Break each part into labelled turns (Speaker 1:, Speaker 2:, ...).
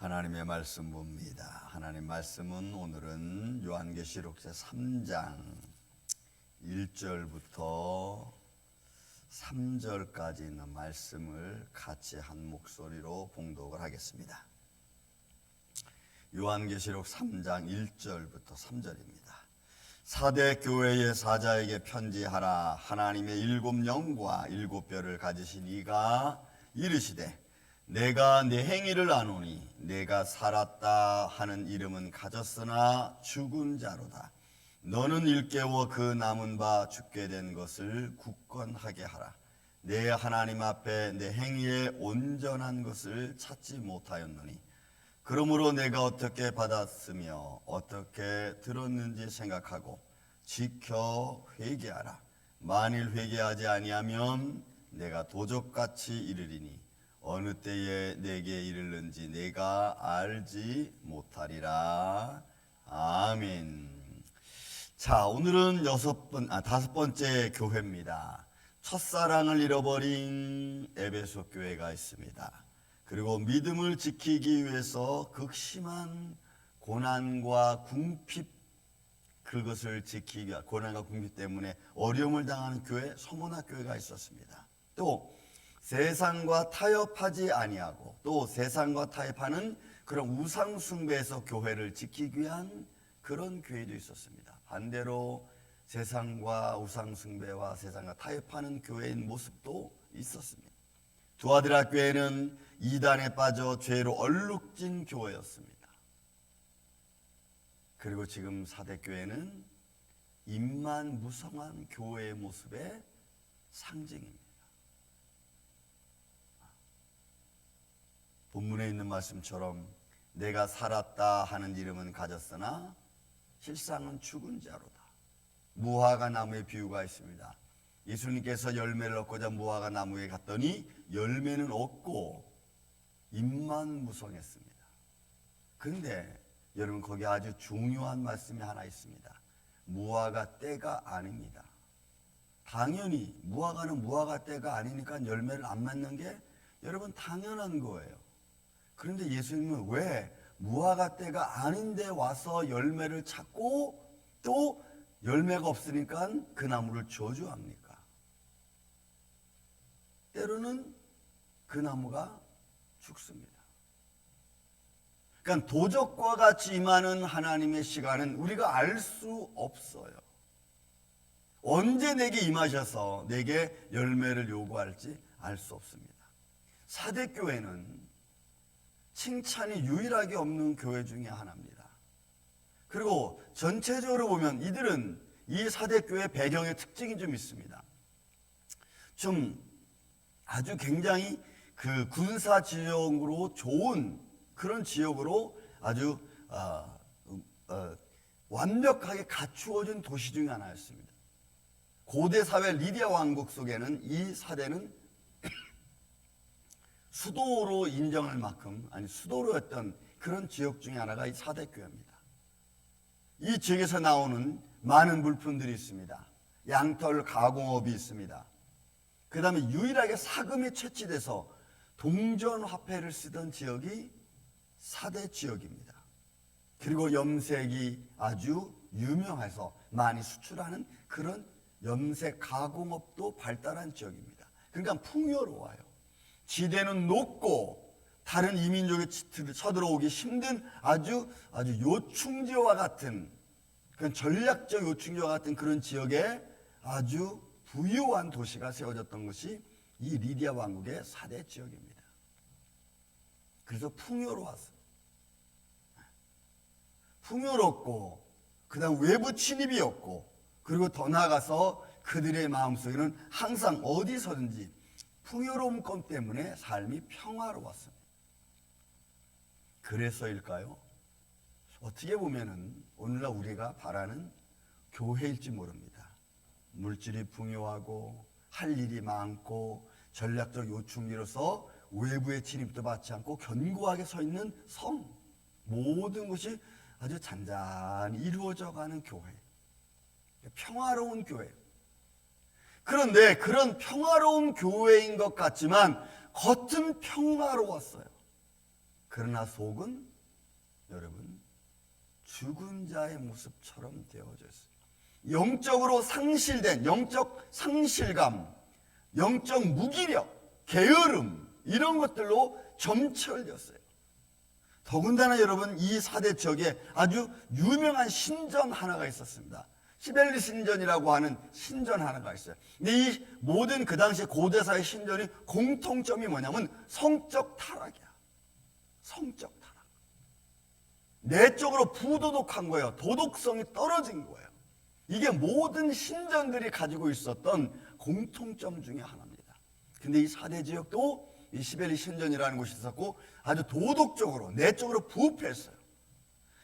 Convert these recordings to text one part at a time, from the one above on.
Speaker 1: 하나님의 말씀 봅니다. 하나님 말씀은 오늘은 요한계시록 제3장 1절부터 3절까지 있는 말씀을 같이 한 목소리로 봉독을 하겠습니다. 요한계시록 3장 1절부터 3절입니다. 사대 교회의 사자에게 편지하라. 하나님의 7 영과 7 뼈를 가지신 이가 이르시되 내가 내 행위를 아노니 내가 살았다 하는 이름은 가졌으나 죽은 자로다. 너는 일깨워 그 남은 바 죽게 된 것을 굳건하게 하라. 내 하나님 앞에 내 행위에 온전한 것을 찾지 못하였노니 그러므로 내가 어떻게 받았으며 어떻게 들었는지 생각하고 지켜 회개하라. 만일 회개하지 아니하면 내가 도적같이 이르리니 어느 때에 내게 이르는지 내가 알지 못하리라. 아멘. 자, 오늘은 5번째 교회입니다. 첫사랑을 잃어버린 에베소 교회가 있습니다. 그리고 믿음을 지키기 위해서 극심한 고난과 궁핍, 그것을 지키기 위해 고난과 궁핍 때문에 어려움을 당하는 교회, 서문화 교회가 있었습니다. 또 세상과 타협하지 아니하고 또 세상과 타협하는 그런 우상 숭배에서 교회를 지키기 위한 그런 교회도 있었습니다. 반대로 세상과 우상 숭배와 세상과 타협하는 교회의 모습도 있었습니다. 두아드라 교회는 이단에 빠져 죄로 얼룩진 교회였습니다. 그리고 지금 사대 교회는 입만 무성한 교회의 모습의 상징입니다. 본문에 있는 말씀처럼 내가 살았다 하는 이름은 가졌으나 실상은 죽은 자로다. 무화과 나무의 비유가 있습니다. 예수님께서 열매를 얻고자 무화과 나무에 갔더니 열매는 없고 잎만 무성했습니다. 그런데 여러분, 거기 아주 중요한 말씀이 하나 있습니다. 무화과 때가 아닙니다. 당연히 무화과는 무화과 때가 아니니까 열매를 안 맺는 게 여러분 당연한 거예요. 그런데 예수님은 왜 무화과 때가 아닌데 와서 열매를 찾고 또 열매가 없으니까 그 나무를 저주합니까? 때로는 그 나무가 죽습니다. 그러니까 도적과 같이 임하는 하나님의 시간은 우리가 알 수 없어요. 언제 내게 임하셔서 내게 열매를 요구할지 알 수 없습니다. 사대교회는 칭찬이 유일하게 없는 교회 중에 하나입니다. 그리고 전체적으로 보면 이들은 이 사대교회 배경의 특징이 좀 있습니다. 좀 아주 굉장히 그 군사 지역으로 좋은 그런 지역으로 아주 완벽하게 갖추어진 도시 중에 하나였습니다. 고대 사회 리디아 왕국 속에는 이 사대는 수도로 인정할 만큼, 아니 수도로였던 그런 지역 중에 하나가 이 사대교회입니다. 이 지역에서 나오는 많은 물품들이 있습니다. 양털 가공업이 있습니다. 그 다음에 유일하게 사금이 채취돼서 동전화폐를 쓰던 지역이 사대 지역입니다. 그리고 염색이 아주 유명해서 많이 수출하는 그런 염색 가공업도 발달한 지역입니다. 그러니까 풍요로워요. 지대는 높고 다른 이민족이 쳐들어오기 힘든 아주 요충지와 같은 그런 전략적 요충지와 같은 그런 지역에 아주 부유한 도시가 세워졌던 것이 이 리디아 왕국의 사대 지역입니다. 그래서 풍요로웠어요. 풍요롭고 그다음 외부 침입이 없고 그리고 더 나아가서 그들의 마음속에는 항상 어디서든지 풍요로움 것 때문에 삶이 평화로웠습니다. 그래서일까요? 어떻게 보면은 오늘날 우리가 바라는 교회일지 모릅니다. 물질이 풍요하고 할 일이 많고 전략적 요충지로서 외부의 침입도 받지 않고 견고하게 서 있는 성, 모든 것이 아주 잔잔히 이루어져가는 교회, 평화로운 교회. 그런데 그런 평화로운 교회인 것 같지만 겉은 평화로웠어요. 그러나 속은 여러분 죽은 자의 모습처럼 되어져 있어요. 영적으로 상실된 영적 상실감, 영적 무기력, 게으름 이런 것들로 점철되었어요. 더군다나 여러분 이 사대 지역에 아주 유명한 신전 하나가 있었습니다. 시벨리 신전이라고 하는 신전 하나가 있어요. 근데 이 모든 그 당시 고대사의 신전이 공통점이 뭐냐면 성적 타락이야. 성적 타락. 내적으로 부도덕한 거예요. 도덕성이 떨어진 거예요. 이게 모든 신전들이 가지고 있었던 공통점 중에 하나입니다. 근데 이 사대 지역도 이 시벨리 신전이라는 곳이 있었고 아주 도덕적으로 내적으로 부패했어요.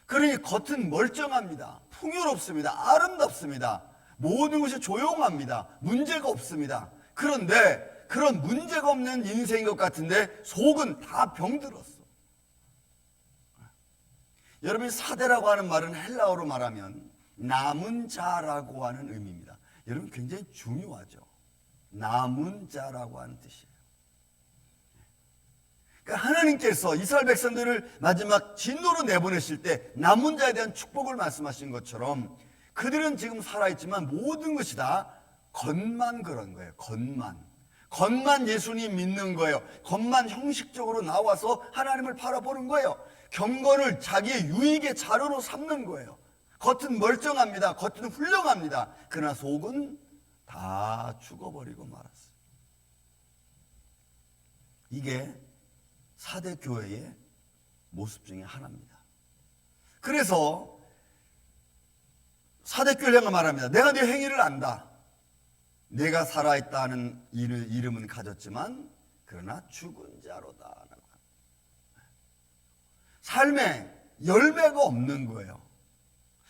Speaker 1: 그러니 겉은 멀쩡합니다. 풍요롭습니다. 아름답습니다. 모든 것이 조용합니다. 문제가 없습니다. 그런데 그런 문제가 없는 인생인 것 같은데 속은 다 병들었어. 여러분 사대라고 하는 말은 헬라어로 말하면 남은 자라고 하는 의미입니다. 여러분 굉장히 중요하죠. 남은 자라고 하는 뜻이에요. 그러니까 하나님께서 이스라엘 백성들을 마지막 진노로 내보내실 때 남은 자에 대한 축복을 말씀하신 것처럼 그들은 지금 살아있지만 모든 것이 다 겉만 그런 거예요. 겉만 예수님 믿는 거예요. 겉만 형식적으로 나와서 하나님을 바라보는 거예요. 경건을 자기의 유익의 자료로 삼는 거예요. 겉은 멀쩡합니다. 겉은 훌륭합니다. 그러나 속은 다 죽어버리고 말았어요. 이게 사대 교회의 모습 중에 하나입니다. 그래서 사대 교회가 말합니다. 내가 네 행위를 안다. 내가 살아있다는 이름은 가졌지만 그러나 죽은 자로다. 삶에 열매가 없는 거예요.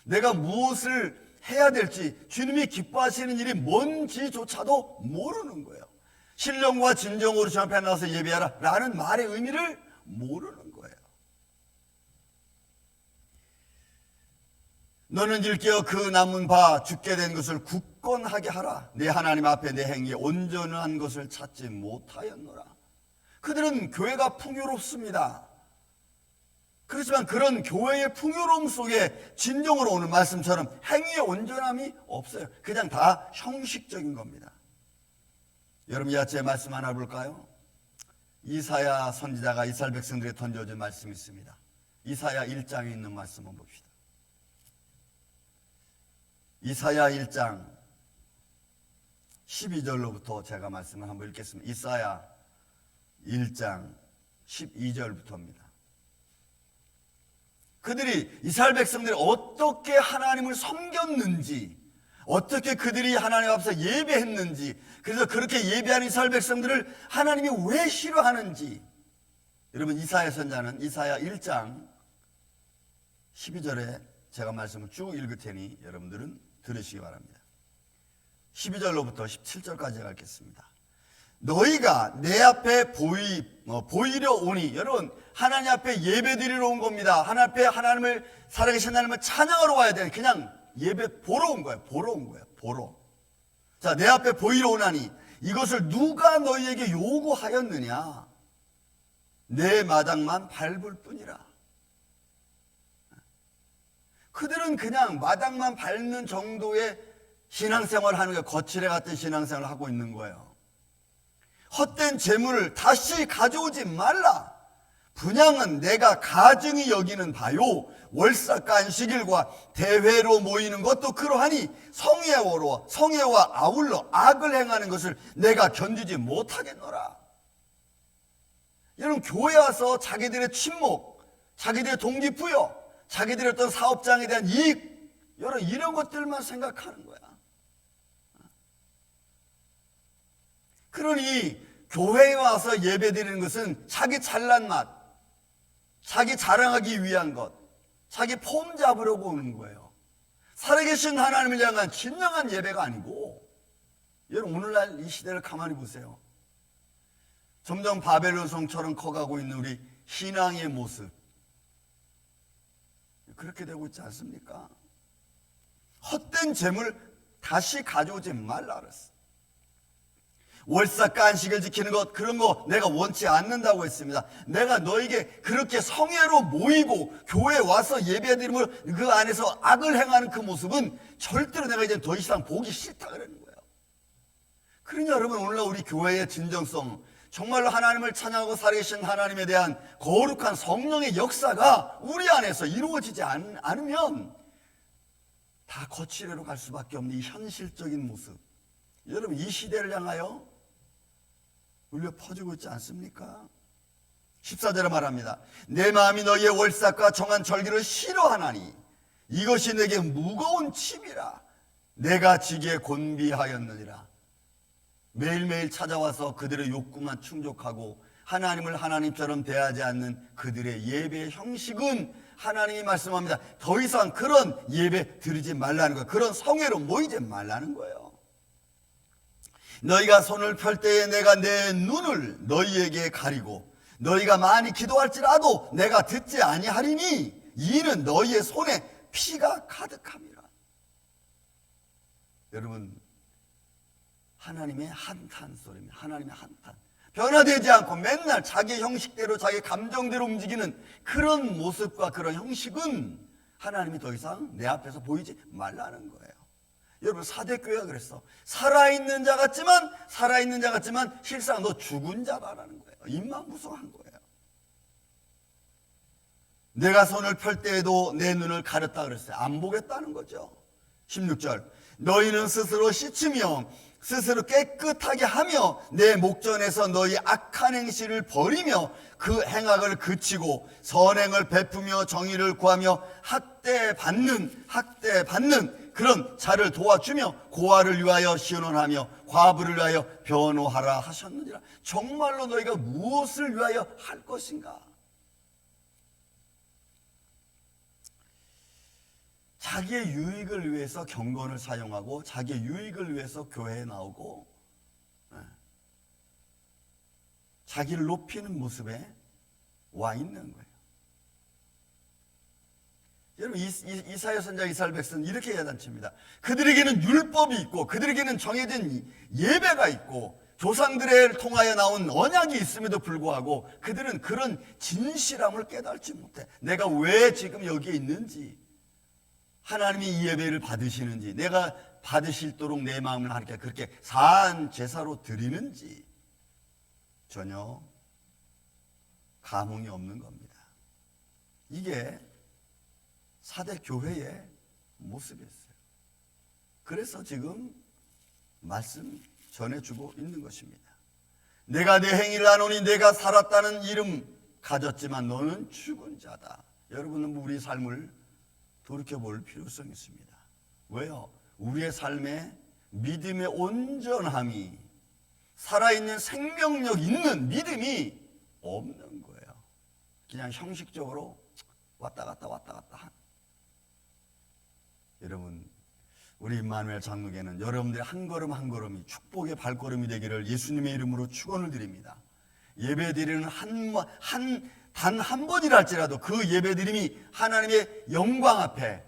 Speaker 1: 내가 무엇을 해야 될지 주님이 기뻐하시는 일이 뭔지조차도 모르는 거예요. 신령과 진정으로 주 앞에 나와서 예배하라 라는 말의 의미를 모르는 거예요. 너는 일깨어 그 남은 바 죽게 된 것을 굳건하게 하라. 내 하나님 앞에 내 행위에 온전한 것을 찾지 못하였노라. 그들은 교회가 풍요롭습니다. 그렇지만 그런 교회의 풍요로움 속에 진정으로 오는 말씀처럼 행위의 온전함이 없어요. 그냥 다 형식적인 겁니다. 여러분 이 아침에 말씀 하나 볼까요? 이사야 선지자가 이스라엘 백성들에게 던져준 말씀이 있습니다. 이사야 1장에 있는 말씀 한번 봅시다. 이사야 1장 12절로부터 제가 말씀을 한번 읽겠습니다. 이사야 1장 12절부터입니다. 그들이 이스라엘 백성들이 어떻게 하나님을 섬겼는지, 어떻게 그들이 하나님 앞에서 예배했는지, 그래서 그렇게 예배하는 이스라엘 백성들을 하나님이 왜 싫어하는지, 여러분 이사야 선자는 이사야 1장 12절에 제가 말씀을 쭉 읽을 테니 여러분들은 들으시기 바랍니다. 12절로부터 17절까지 제가 읽겠습니다. 너희가 내 앞에 보이려 오니, 여러분 하나님 앞에 예배드리러 온 겁니다. 하나님 앞에 하나님을, 살아계신 하나님을 찬양하러 와야 돼. 그냥 예배 보러 온 거예요. 보러. 자, 내 앞에 보이러 오나니 이것을 누가 너희에게 요구하였느냐? 내 마당만 밟을 뿐이라. 그들은 그냥 마당만 밟는 정도의 신앙생활을 하는 거예요. 거칠애 같은 신앙생활을 하고 있는 거예요. 헛된 재물을 다시 가져오지 말라. 분향은 내가 가증히 여기는 바요. 월삭과 안식일과 대회로 모이는 것도 그러하니 성회와 아울러 악을 행하는 것을 내가 견디지 못하겠노라. 여러분 교회 와서 자기들의 친목, 자기들의 동기부여, 자기들의 어떤 사업장에 대한 이익, 여러분 이런 것들만 생각하는 거야. 그러니 교회에 와서 예배드리는 것은 자기 잘난 맛, 자기 자랑하기 위한 것, 자기 폼 잡으려고 오는 거예요. 살아계신 하나님을 향한 진정한 예배가 아니고, 여러분 오늘날 이 시대를 가만히 보세요. 점점 바벨론 성처럼 커가고 있는 우리 신앙의 모습, 그렇게 되고 있지 않습니까? 헛된 재물 다시 가져오지 말라 그랬어. 월삭과 안식을 지키는 것, 그런 거 내가 원치 않는다고 했습니다. 내가 너에게 그렇게 성회로 모이고 교회에 와서 예배드림으로 그 안에서 악을 행하는 그 모습은 절대로 내가 이제 더 이상 보기 싫다 그러는 거예요. 그러니 여러분, 오늘날 우리 교회의 진정성, 정말로 하나님을 찬양하고 살아계신 하나님에 대한 거룩한 성령의 역사가 우리 안에서 이루어지지 않으면 다 거칠애로 갈 수밖에 없는 이 현실적인 모습, 여러분, 이 시대를 향하여 울려 퍼지고 있지 않습니까? 14절에 말합니다. 내 마음이 너희의 월삭과 정한 절기를 싫어하나니 이것이 내게 무거운 침이라. 내가 지기에 곤비하였느니라. 매일매일 찾아와서 그들의 욕구만 충족하고 하나님을 하나님처럼 대하지 않는 그들의 예배의 형식은 하나님이 말씀합니다. 더 이상 그런 예배 드리지 말라는 거예요. 그런 성회로 모이지 말라는 거예요. 너희가 손을 펼 때에 내가 내 눈을 너희에게 가리고 너희가 많이 기도할지라도 내가 듣지 아니하리니 이는 너희의 손에 피가 가득함이라. 여러분, 하나님의 한탄 소리입니다. 하나님의 한탄. 변화되지 않고 맨날 자기 형식대로 자기 감정대로 움직이는 그런 모습과 그런 형식은 하나님이 더 이상 내 앞에서 보이지 말라는 거예요. 여러분, 사대교회가 그랬어. 살아있는 자 같지만 실상 너 죽은 자라는 거예요. 입만 무성한 거예요. 내가 손을 펼 때에도 내 눈을 가렸다 그랬어요. 안 보겠다는 거죠. 16절, 너희는 스스로 씻으며 스스로 깨끗하게 하며 내 목전에서 너희 악한 행실을 버리며 그 행악을 그치고 선행을 베푸며 정의를 구하며 학대받는 그런 자를 도와주며 고아를 위하여 시원하며 과부를 위하여 변호하라 하셨느니라. 정말로 너희가 무엇을 위하여 할 것인가? 자기의 유익을 위해서 경건을 사용하고 자기의 유익을 위해서 교회에 나오고 자기를 높이는 모습에 와 있는 거예요. 여러분, 이사야 선지자 이스라엘 백성은 이렇게 야단칩니다. 그들에게는 율법이 있고 그들에게는 정해진 예배가 있고 조상들을 통하여 나온 언약이 있음에도 불구하고 그들은 그런 진실함을 깨닫지 못해. 내가 왜 지금 여기에 있는지, 하나님이 이 예배를 받으시는지, 내가 받으실도록 내 마음을 하나님께 그렇게 사한 제사로 드리는지 전혀 감흥이 없는 겁니다. 이게 사대 교회의 모습이었어요. 그래서 지금 말씀 전해주고 있는 것입니다. 내가 내 행위를 하노니 내가 살았다는 이름 가졌지만 너는 죽은 자다. 여러분은 우리 삶을 돌이켜볼 필요성이 있습니다. 왜요? 우리의 삶에 믿음의 온전함이, 살아있는 생명력 있는 믿음이 없는 거예요. 그냥 형식적으로 왔다 갔다. 여러분, 우리 임마누엘 장로교회는 여러분들의 한 걸음 한 걸음이 축복의 발걸음이 되기를 예수님의 이름으로 축원을 드립니다. 예배드리는 단 한 번이라 할지라도 그 예배드림이 하나님의 영광 앞에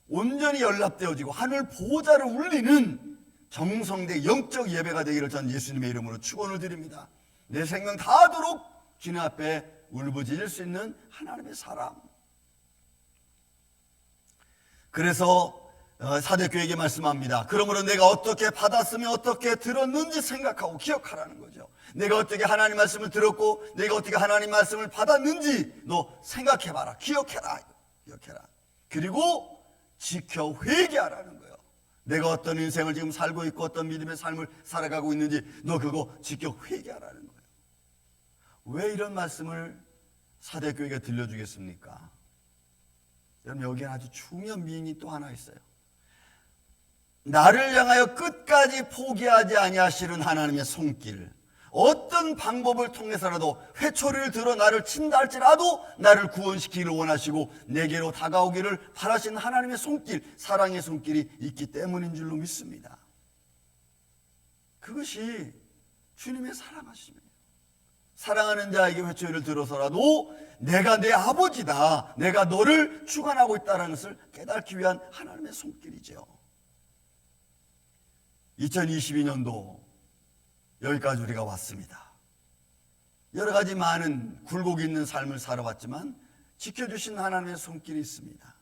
Speaker 1: 온전히 연락되어지고 하늘 보호자를 울리는 정성된 영적 예배가 되기를 전 예수님의 이름으로 축원을 드립니다. 내 생명 다하도록 주님 앞에 울부짖을 수 있는 하나님의 사람. 그래서 사대교회에게 말씀합니다. 그러므로 내가 어떻게 받았으며 어떻게 들었는지 생각하고 기억하라는 거죠. 내가 어떻게 하나님 말씀을 들었고 내가 어떻게 하나님 말씀을 받았는지 너 생각해봐라. 기억해라. 그리고 지켜 회개하라는 거예요. 내가 어떤 인생을 지금 살고 있고 어떤 믿음의 삶을 살아가고 있는지 너 그거 지켜 회개하라는 거예요. 왜 이런 말씀을 사대교회가 들려주겠습니까? 여러분, 여기에 아주 중요한 미인이 또 하나 있어요. 나를 향하여 끝까지 포기하지 아니하시는 하나님의 손길. 어떤 방법을 통해서라도 회초리를 들어 나를 친다 할지라도 나를 구원시키기를 원하시고 내게로 다가오기를 바라시는 하나님의 손길, 사랑의 손길이 있기 때문인 줄로 믿습니다. 그것이 주님의 사랑하심이에요. 사랑하는 자에게 회초리를 들어서라도 내가 내 아버지다, 내가 너를 주관하고 있다는 것을 깨닫기 위한 하나님의 손길이죠. 2022년도 여기까지 우리가 왔습니다. 여러 가지 많은 굴곡이 있는 삶을 살아왔지만 지켜주신 하나님의 손길이 있습니다.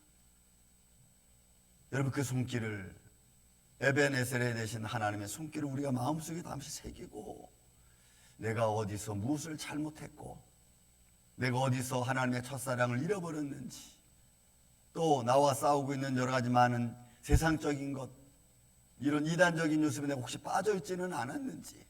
Speaker 1: 여러분, 그 손길을, 에벤에셀에 되신 하나님의 손길을 우리가 마음속에 잠시 새기고, 내가 어디서 무엇을 잘못했고, 내가 어디서 하나님의 첫사랑을 잃어버렸는지, 또 나와 싸우고 있는 여러 가지 많은 세상적인 것, 이런 이단적인 요소에 내가 혹시 빠져있지는 않았는지,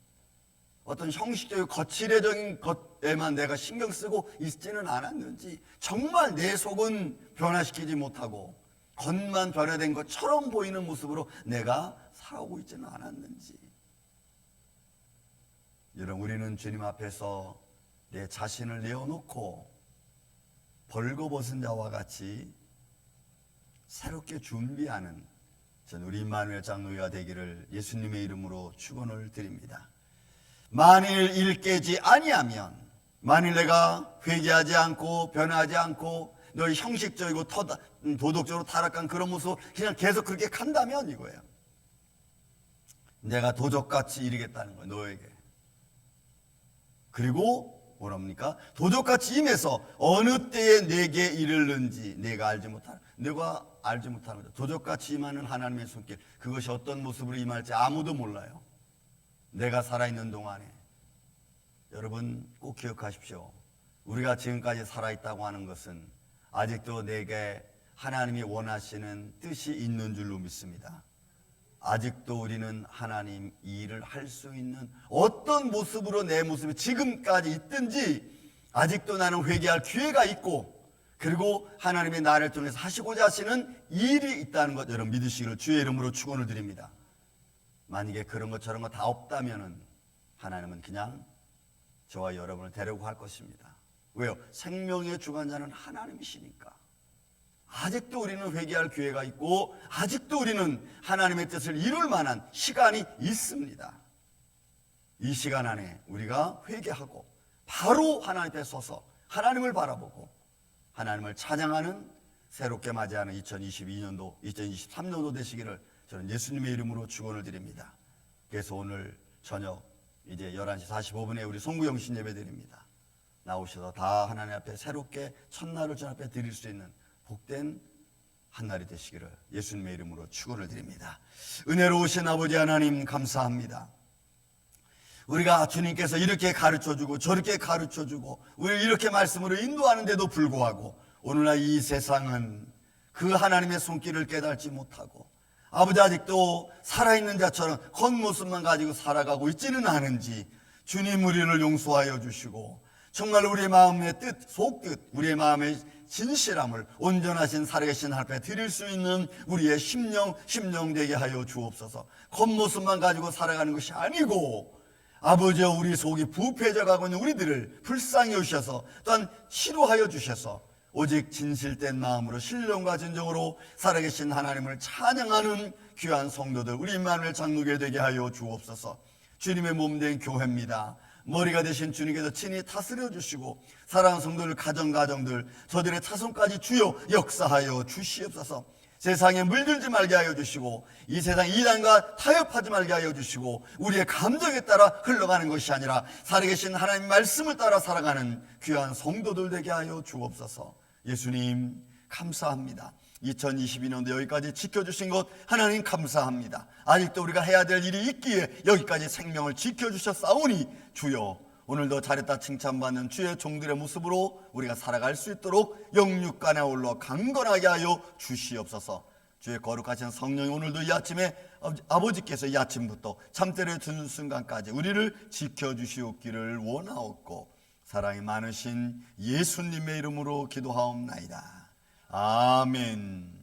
Speaker 1: 어떤 형식적이고 거칠애적인 것에만 내가 신경 쓰고 있지는 않았는지, 정말 내 속은 변화시키지 못하고 겉만 변화된 것처럼 보이는 모습으로 내가 살아오고 있지는 않았는지. 여러분, 우리는 주님 앞에서 내 자신을 내어놓고 벌거벗은 자와 같이 새롭게 준비하는 전 우리 임마누엘 장로회가 되기를 예수님의 이름으로 축원을 드립니다. 만일 일 깨지 아니하면, 만일 내가 회개하지 않고 변하지 않고 너희 형식적이고 도덕적으로 타락한 그런 모습 그냥 계속 그렇게 간다면, 이거예요. 내가 도적같이 이르겠다는 거예요, 너에게. 그리고 뭐랍니까? 도적같이 임해서 어느 때에 내게 이르는지 내가 알지 못하는 거죠. 도적같이 임하는 하나님의 손길, 그것이 어떤 모습으로 임할지 아무도 몰라요. 내가 살아있는 동안에. 여러분, 꼭 기억하십시오. 우리가 지금까지 살아있다고 하는 것은 아직도 내게 하나님이 원하시는 뜻이 있는 줄로 믿습니다. 아직도 우리는 하나님 이 일을 할 수 있는, 어떤 모습으로 내 모습이 지금까지 있든지 아직도 나는 회개할 기회가 있고, 그리고 하나님의 나를 통해서 하시고자 하시는 일이 있다는 것, 여러분 믿으시기를 주의 이름으로 축원을 드립니다. 만약에 그런 것 저런 거 다 없다면은 하나님은 그냥 저와 여러분을 데리고 갈 것입니다. 왜요? 생명의 주관자는 하나님이시니까. 아직도 우리는 회개할 기회가 있고, 아직도 우리는 하나님의 뜻을 이룰 만한 시간이 있습니다. 이 시간 안에 우리가 회개하고 바로 하나님 앞에 서서 하나님을 바라보고 하나님을 찬양하는, 새롭게 맞이하는 2022년도 2023년도 되시기를 저는 예수님의 이름으로 축원을 드립니다. 그래서 오늘 저녁 이제 11시 45분에 우리 송구영신 예배 드립니다. 나오셔서 다 하나님 앞에 새롭게 첫날을 주 앞에 드릴 수 있는 복된 한날이 되시기를 예수님의 이름으로 축원을 드립니다. 은혜로우신 아버지 하나님, 감사합니다. 우리가 주님께서 이렇게 가르쳐주고 저렇게 가르쳐주고 우리를 이렇게 말씀으로 인도하는데도 불구하고 오늘날 이 세상은 그 하나님의 손길을 깨닫지 못하고, 아버지 아직도 살아있는 자처럼 겉모습만 가지고 살아가고 있지는 않은지 주님 우리를 용서하여 주시고, 정말 우리의 마음의 뜻, 속뜻, 우리의 마음의 진실함을 온전하신 살아계신 하나님 앞에 드릴 수 있는 우리의 심령 되게 하여 주옵소서. 겉모습만 가지고 살아가는 것이 아니고, 아버지여, 우리 속이 부패져 가고 있는 우리들을 불쌍히 여주셔서, 또한 치료하여 주셔서 오직 진실된 마음으로 신령과 진정으로 살아계신 하나님을 찬양하는 귀한 성도들, 우리 임마누엘 장로교회 되게 하여 주옵소서. 주님의 몸된 교회입니다. 머리가 되신 주님께서 친히 다스려 주시고 사랑하는 성도들, 가정들, 저들의 자손까지 주여 역사하여 주시옵소서. 세상에 물들지 말게 하여 주시고 이 세상 이단과 타협하지 말게 하여 주시고, 우리의 감정에 따라 흘러가는 것이 아니라 살아계신 하나님 말씀을 따라 살아가는 귀한 성도들 되게 하여 주옵소서. 예수님 감사합니다. 2022년도 여기까지 지켜주신 것 하나님 감사합니다. 아직도 우리가 해야 될 일이 있기에 여기까지 생명을 지켜주셨사오니 주여, 오늘도 잘했다 칭찬받는 주의 종들의 모습으로 우리가 살아갈 수 있도록 영육간에 올라 강건하게 하여 주시옵소서. 주의 거룩하신 성령이 오늘도 이 아침에 아버지께서 이 아침부터 잠때를 드는 순간까지 우리를 지켜주시옵기를 원하옵고, 사랑이 많으신 예수님의 이름으로 기도하옵나이다. 아멘.